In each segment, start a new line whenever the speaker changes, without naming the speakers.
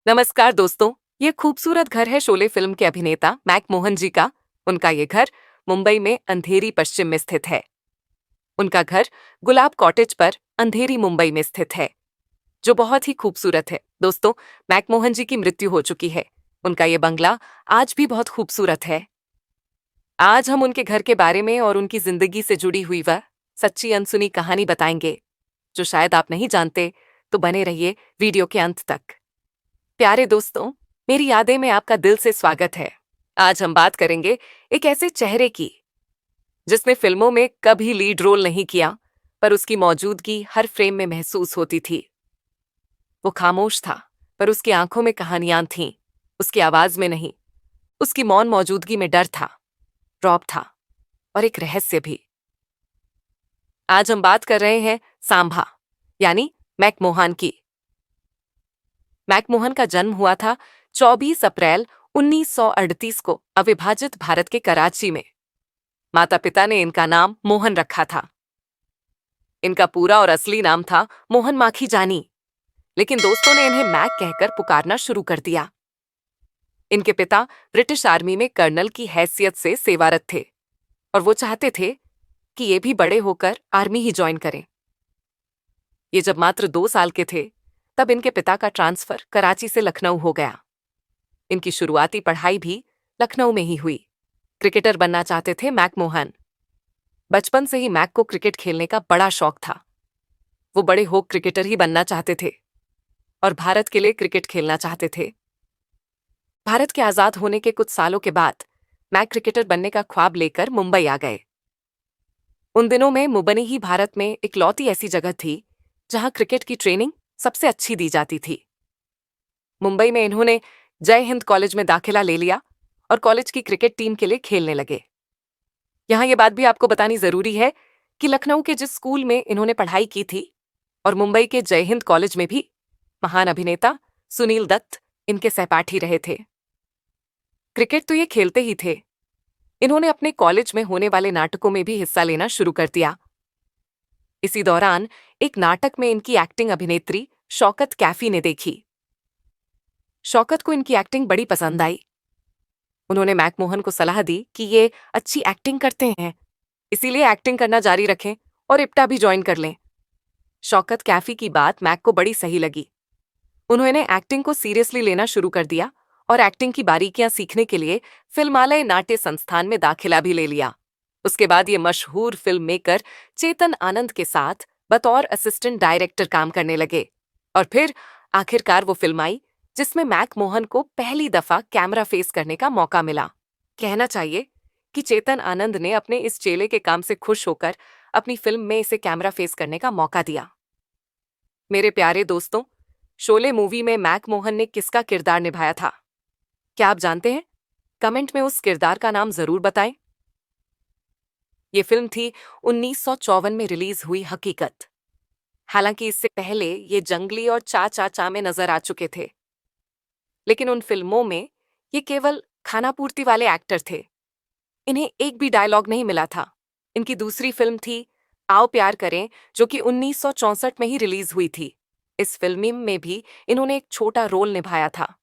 नमस्कार दोस्तों। ये खूबसूरत घर है शोले फिल्म के अभिनेता मैक मोहन जी का। उनका ये घर मुंबई में अंधेरी पश्चिम में स्थित है। उनका घर गुलाब कॉटेज पर अंधेरी मुंबई में स्थित है, जो बहुत ही खूबसूरत है। दोस्तों, मैक मोहन जी की मृत्यु हो चुकी है। उनका ये बंगला आज भी बहुत खूबसूरत है। आज हम उनके घर के बारे में और उनकी जिंदगी से जुड़ी हुई वह सच्ची अनसुनी कहानी बताएंगे, जो शायद आप नहीं जानते। तो बने रहिए वीडियो के अंत तक। प्यारे दोस्तों, मेरी यादें में आपका दिल से स्वागत है। आज हम बात करेंगे एक ऐसे चेहरे की जिसने फिल्मों में कभी लीड रोल नहीं किया, पर उसकी मौजूदगी हर फ्रेम में महसूस होती थी। वो खामोश था, पर उसकी आंखों में कहानियां थीं। उसकी आवाज में नहीं, उसकी मौन मौजूदगी में डर था, रौब था और एक रहस्य भी। आज हम बात कर रहे हैं सांभा, यानी मैकमोहन की। मैकमोहन का जन्म हुआ था 24 अप्रैल 1938 को अविभाजित भारत के कराची में। माता पिता ने इनका नाम मोहन रखा था। इनका पूरा और असली नाम था मोहन माखी जानी, लेकिन दोस्तों ने इन्हें मैक कहकर पुकारना शुरू कर दिया। इनके पिता ब्रिटिश आर्मी में कर्नल की हैसियत से सेवारत थे और वो चाहते थे कि ये भी बड़े होकर आर्मी ही ज्वाइन करें। ये जब मात्र 2 साल के थे, तब इनके पिता का ट्रांसफर कराची से लखनऊ हो गया। इनकी शुरुआती पढ़ाई भी लखनऊ में ही हुई। क्रिकेटर बनना चाहते थे मैकमोहन। बचपन से ही मैक को क्रिकेट खेलने का बड़ा शौक था। वो बड़े हो क्रिकेटर ही बनना चाहते थे और भारत के लिए क्रिकेट खेलना चाहते थे। भारत के आजाद होने के कुछ सालों के बाद मैक क्रिकेटर बनने का ख्वाब लेकर मुंबई आ गए। उन दिनों में मुंबई ही भारत में इकलौती ऐसी जगह थी जहां क्रिकेट की ट्रेनिंग सबसे अच्छी दी जाती थी। मुंबई में इन्होंने जय हिंद कॉलेज में दाखिला ले लिया और कॉलेज की क्रिकेट टीम के लिए खेलने लगे। यहां ये बात भी आपको बतानी जरूरी है कि लखनऊ के जिस स्कूल में इन्होंने पढ़ाई की थी और मुंबई के जय हिंद कॉलेज में भी महान अभिनेता सुनील दत्त इनके सहपाठी रहे थे। क्रिकेट तो ये खेलते ही थे, इन्होंने अपने कॉलेज में होने वाले नाटकों में भी हिस्सा लेना शुरू कर दिया। इसी दौरान एक नाटक में इनकी एक्टिंग अभिनेत्री शौकत कैफी ने देखी। शौकत को इनकी एक्टिंग बड़ी पसंद आई। उन्होंने मैकमोहन को सलाह दी कि ये अच्छी एक्टिंग करते हैं, इसीलिए एक्टिंग करना जारी रखें और इप्टा भी ज्वाइन कर लें। शौकत कैफी की बात मैक को बड़ी सही लगी। उन्होंने एक्टिंग को सीरियसली लेना शुरू कर दिया और एक्टिंग की बारीकियां सीखने के लिए फिल्मालय नाट्य संस्थान में दाखिला भी ले लिया। उसके बाद ये मशहूर फिल्म मेकर चेतन आनंद के साथ बतौर असिस्टेंट डायरेक्टर काम करने लगे और फिर आखिरकार वो फिल्म आई जिसमें मैकमोहन को पहली दफा कैमरा फेस करने का मौका मिला। कहना चाहिए कि चेतन आनंद ने अपने इस चेले के काम से खुश होकर अपनी फिल्म में इसे कैमरा फेस करने का मौका दिया। मेरे प्यारे दोस्तों, शोले मूवी में मैकमोहन ने किसका किरदार निभाया था? क्या आप जानते हैं? कमेंट में उस किरदार का नाम जरूर बताएं। ये फिल्म थी 1954 में रिलीज हुई हकीकत। हालांकि इससे पहले ये जंगली और चा चा चा में नजर आ चुके थे, लेकिन उन फिल्मों में ये केवल खानापूर्ति वाले एक्टर थे। इन्हें एक भी डायलॉग नहीं मिला था। इनकी दूसरी फिल्म थी आओ प्यार करें, जो कि 1964 में ही रिलीज हुई थी। इस फिल्म में भी इन्होंने एक छोटा रोल निभाया था,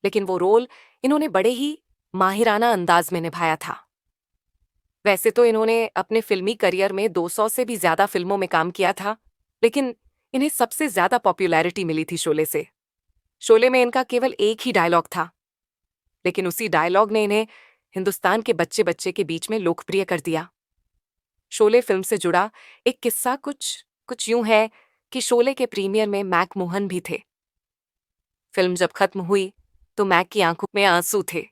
लेकिन वो रोल इन्होंने बड़े ही माहिराना अंदाज में निभाया था। वैसे तो इन्होंने अपने फिल्मी करियर में 200 से भी ज्यादा फिल्मों में काम किया था, लेकिन इन्हें सबसे ज्यादा पॉपुलैरिटी मिली थी शोले से। शोले में इनका केवल एक ही डायलॉग था, लेकिन उसी डायलॉग ने इन्हें हिंदुस्तान के बच्चे बच्चे के बीच में लोकप्रिय कर दिया। शोले फिल्म से जुड़ा एक किस्सा कुछ कुछ यूं है कि शोले के प्रीमियर में मैकमोहन भी थे। फिल्म जब खत्म हुई तो मैक की आंखों में आंसू थे।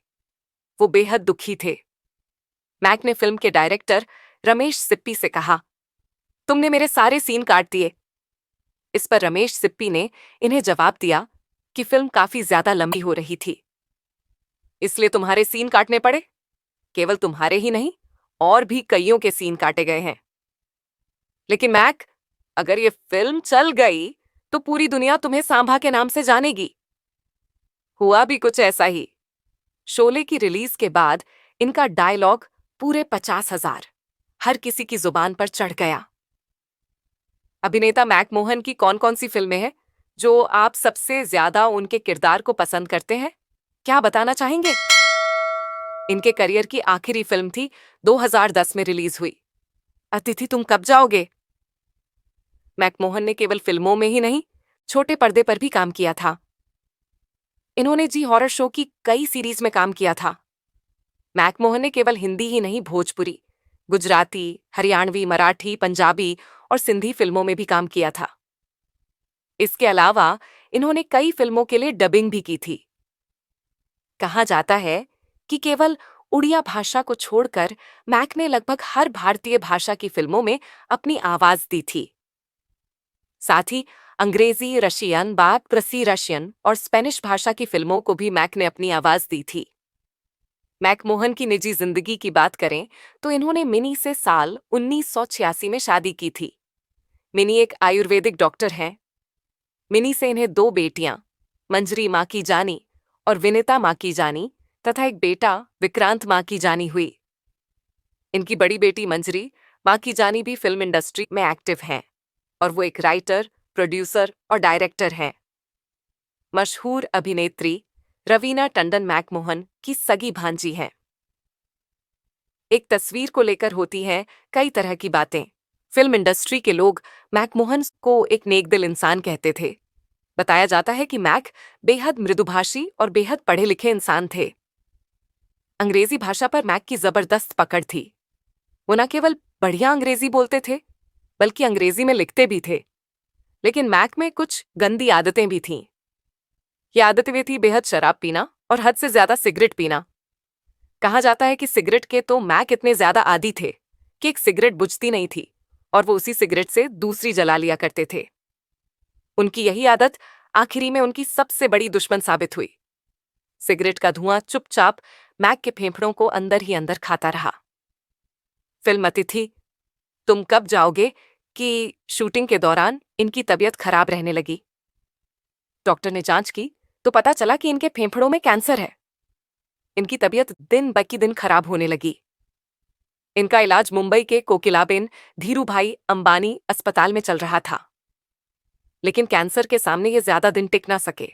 वो बेहद दुखी थे। मैक ने फिल्म के डायरेक्टर रमेश सिप्पी से कहा, तुमने मेरे सारे सीन काट दिए। इस पर रमेश सिप्पी ने इन्हें जवाब दिया कि फिल्म काफी ज्यादा लंबी हो रही थी, इसलिए तुम्हारे सीन काटने पड़े। केवल तुम्हारे ही नहीं, और भी कईयों के सीन काटे गए हैं। लेकिन मैक, अगर ये फिल्म चल गई तो पूरी दुनिया तुम्हें सांभा के नाम से जानेगी। हुआ भी कुछ ऐसा ही। शोले की रिलीज के बाद इनका डायलॉग पूरे 50,000 हर किसी की जुबान पर चढ़ गया। अभिनेता मैकमोहन की कौन कौन सी फिल्में हैं, जो आप सबसे ज्यादा उनके किरदार को पसंद करते हैं? क्या बताना चाहेंगे? इनके करियर की आखिरी फिल्म थी 2010 में रिलीज हुई अतिथि तुम कब जाओगे। मैकमोहन ने केवल फिल्मों में ही नहीं, छोटे पर्दे पर भी काम किया था। इन्होंने जी हॉरर शो की कई सीरीज में काम किया था। मैकमोहन ने केवल हिंदी ही नहीं, भोजपुरी, गुजराती, हरियाणवी, मराठी, पंजाबी और सिंधी फिल्मों में भी काम किया था। इसके अलावा इन्होंने कई फिल्मों के लिए डबिंग भी की थी। कहा जाता है कि केवल उड़िया भाषा को छोड़कर मैक ने लगभग हर भारतीय भाषा की फिल्मों में अपनी आवाज दी थी। साथ ही अंग्रेजी, रशियन, प्रसी रशियन और स्पेनिश भाषा की फिल्मों को भी मैक ने अपनी आवाज दी थी। मैकमोहन की निजी जिंदगी की बात करें तो इन्होंने मिनी से साल 1986 में शादी की थी। मिनी एक आयुर्वेदिक डॉक्टर हैं। मिनी से इन्हें 2 बेटियां, मंजरी मां की जानी और विनिता मां की जानी तथा एक बेटा विक्रांत मां की जानी हुई। इनकी बड़ी बेटी मंजरी मां की जानी भी फिल्म इंडस्ट्री में एक्टिव हैं और वो एक राइटर, प्रोड्यूसर और डायरेक्टर हैं। मशहूर अभिनेत्री रवीना टंडन मैकमोहन की सगी भांजी हैं। एक तस्वीर को लेकर होती हैं कई तरह की बातें। फिल्म इंडस्ट्री के लोग मैकमोहन को एक नेकदिल इंसान कहते थे। बताया जाता है कि मैक बेहद मृदुभाषी और बेहद पढ़े लिखे इंसान थे। अंग्रेजी भाषा पर मैक की जबरदस्त पकड़ थी। वो न केवल बढ़िया अंग्रेजी बोलते थे, बल्कि अंग्रेजी में लिखते भी थे। लेकिन मैक में कुछ गंदी आदतें भी थीं। ये आदतें वे थी बेहद शराब पीना और हद से ज्यादा सिगरेट पीना। कहा जाता है कि सिगरेट के तो मैक इतने ज्यादा आदी थे कि एक सिगरेट बुझती नहीं थी और वो उसी सिगरेट से दूसरी जला लिया करते थे। उनकी यही आदत आखिरी में उनकी सबसे बड़ी दुश्मन साबित हुई। सिगरेट का धुआं चुपचाप मैक के फेफड़ों को अंदर ही अंदर खाता रहा। फिल्म अतिथि तुम कब जाओगे की शूटिंग के दौरान इनकी तबीयत खराब रहने लगी। डॉक्टर ने जांच की तो पता चला कि इनके फेफड़ों में कैंसर है। इनकी तबीयत दिन ब दिन खराब होने लगी। इनका इलाज मुंबई के कोकिलाबेन धीरूभाई अंबानी अस्पताल में चल रहा था। लेकिन कैंसर के सामने ये ज्यादा दिन टिक ना सके।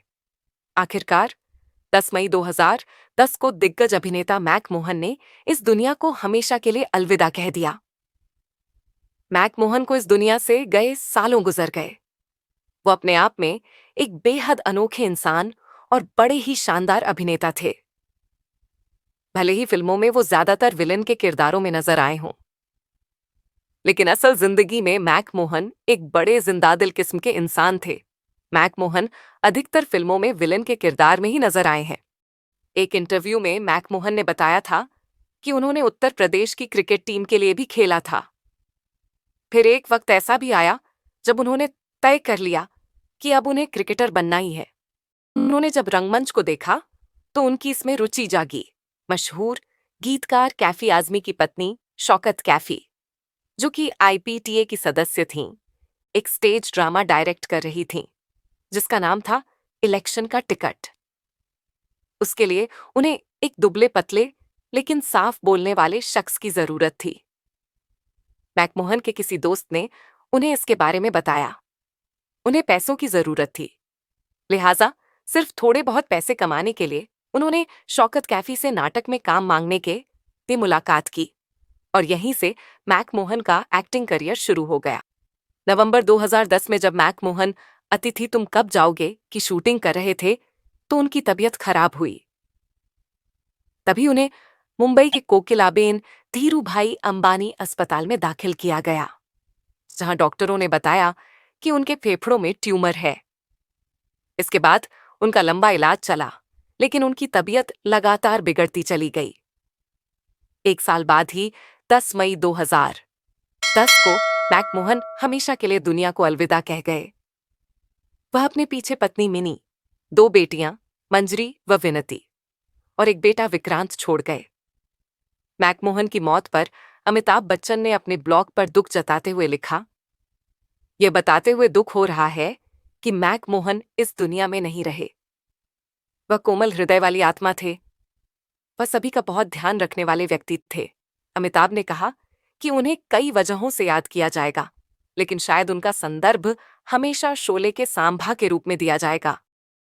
आखिरकार 10 मई 2010 को दिग्गज अभिनेता मैकमोहन ने इस दुनिया को हमेशा के लिए अलविदा कह दिया। मैकमोहन को इस दुनिया से गए सालों गुजर गए। वो अपने आप में एक बेहद अनोखे इंसान और बड़े ही शानदार अभिनेता थे। भले ही फिल्मों में वो ज्यादातर विलेन के किरदारों में नजर आए हों, लेकिन असल जिंदगी में मैकमोहन एक बड़े जिंदादिल किस्म के इंसान थे। मैकमोहन अधिकतर फिल्मों में विलेन के किरदार में ही नजर आए हैं। एक इंटरव्यू में मैकमोहन ने बताया था कि उन्होंने उत्तर प्रदेश की क्रिकेट टीम के लिए भी खेला था। फिर एक वक्त ऐसा भी आया जब उन्होंने तय कर लिया कि अब उन्हें क्रिकेटर बनना ही है। उन्होंने जब रंगमंच को देखा तो उनकी इसमें रुचि जागी। मशहूर गीतकार कैफी आजमी की पत्नी शौकत कैफी, जो कि आईपीटीए की सदस्य थीं, एक स्टेज ड्रामा डायरेक्ट कर रही थीं, जिसका नाम था इलेक्शन का टिकट। उसके लिए उन्हें एक दुबले पतले लेकिन साफ बोलने वाले शख्स की जरूरत थी। मैकमोहन के किसी दोस्त ने उन्हें इसके बारे में बताया। उन्हें पैसों की जरूरत थी, लिहाजा सिर्फ थोड़े बहुत पैसे कमाने के लिए उन्होंने शौकत कैफी से नाटक में काम मांगने के लिए मुलाकात की और यहीं से मैकमोहन का एक्टिंग करियर शुरू हो गया। नवंबर 2010 में जब मैकमोहन अतिथि तुम कब जाओगे की शूटिंग कर रहे थे तो उनकी तबीयत खराब हुई। तभी उन्हें मुंबई के कोकिलाबेन धीरूभाई अंबानी अस्पताल में दाखिल किया गया, जहां डॉक्टरों ने बताया कि उनके फेफड़ों में ट्यूमर है। इसके बाद उनका लंबा इलाज चला, लेकिन उनकी तबीयत लगातार बिगड़ती चली गई। 1 साल बाद ही 10 मई 2010 को मैकमोहन हमेशा के लिए दुनिया को अलविदा कह गए। वह अपने पीछे पत्नी मिनी, 2 बेटियां मंजरी व विनती और एक बेटा विक्रांत छोड़ गए। मैकमोहन की मौत पर अमिताभ बच्चन ने अपने ब्लॉग पर दुख जताते हुए लिखा, यह बताते हुए दुख हो रहा है कि मैकमोहन इस दुनिया में नहीं रहे। वह कोमल हृदय वाली आत्मा थे। वह सभी का बहुत ध्यान रखने वाले व्यक्ति थे। अमिताभ ने कहा कि उन्हें कई वजहों से याद किया जाएगा, लेकिन शायद उनका संदर्भ हमेशा शोले के सांभा के रूप में दिया जाएगा।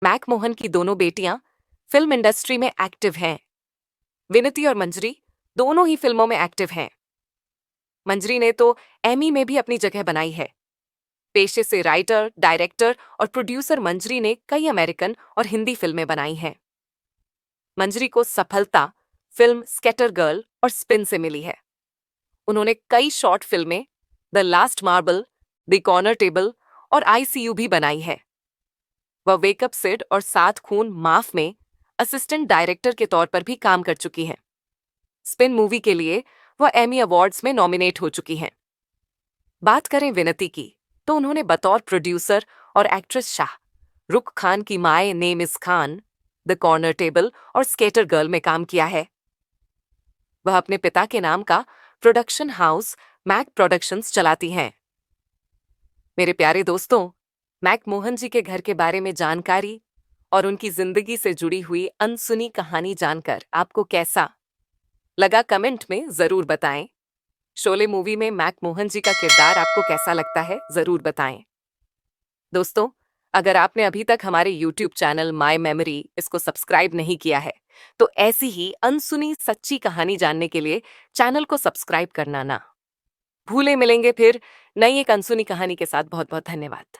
मैक मोहन की दोनों बेटियां फिल्म इंडस्ट्री में एक्टिव हैं। विनती और मंजरी दोनों ही फिल्मों में एक्टिव हैं। मंजरी ने तो एमी में भी अपनी जगह बनाई है। पेशे से राइटर, डायरेक्टर और प्रोड्यूसर मंजरी ने कई अमेरिकन और हिंदी फिल्में बनाई हैं। मंजरी को सफलता फिल्म स्कैटर गर्ल और स्पिन से मिली है। उन्होंने कई शॉर्ट फिल्में the last marble, the corner table और आईसीयू भी बनाई है। वह वेकअप सिड और सात खून माफ में असिस्टेंट डायरेक्टर के तौर पर भी काम कर चुकी हैं। स्पिन मूवी के लिए वह एमी अवार्ड्स में नॉमिनेट हो चुकी हैं। बात करें विनती की, तो उन्होंने बतौर प्रोड्यूसर और एक्ट्रेस शाह रुख खान की माए name is Khan, the corner table और स्केटर गर्ल में काम किया है। वह अपने पिता के नाम का प्रोडक्शन हाउस मैक प्रोडक्शंस चलाती हैं। मेरे प्यारे दोस्तों, मैक मोहन जी के घर के बारे में जानकारी और उनकी जिंदगी से जुड़ी हुई अनसुनी कहानी जानकर आपको कैसा लगा कमेंट में जरूर बताएं। शोले मूवी में मैक मोहन जी का किरदार आपको कैसा लगता है जरूर बताएं। दोस्तों, अगर आपने अभी तक हमारे YouTube चैनल माय मेमोरी इसको सब्सक्राइब नहीं किया है तो ऐसी ही अनसुनी सच्ची कहानी जानने के लिए चैनल को सब्सक्राइब करना ना भूले। मिलेंगे फिर नई एक अनसुनी कहानी के साथ। बहुत बहुत धन्यवाद।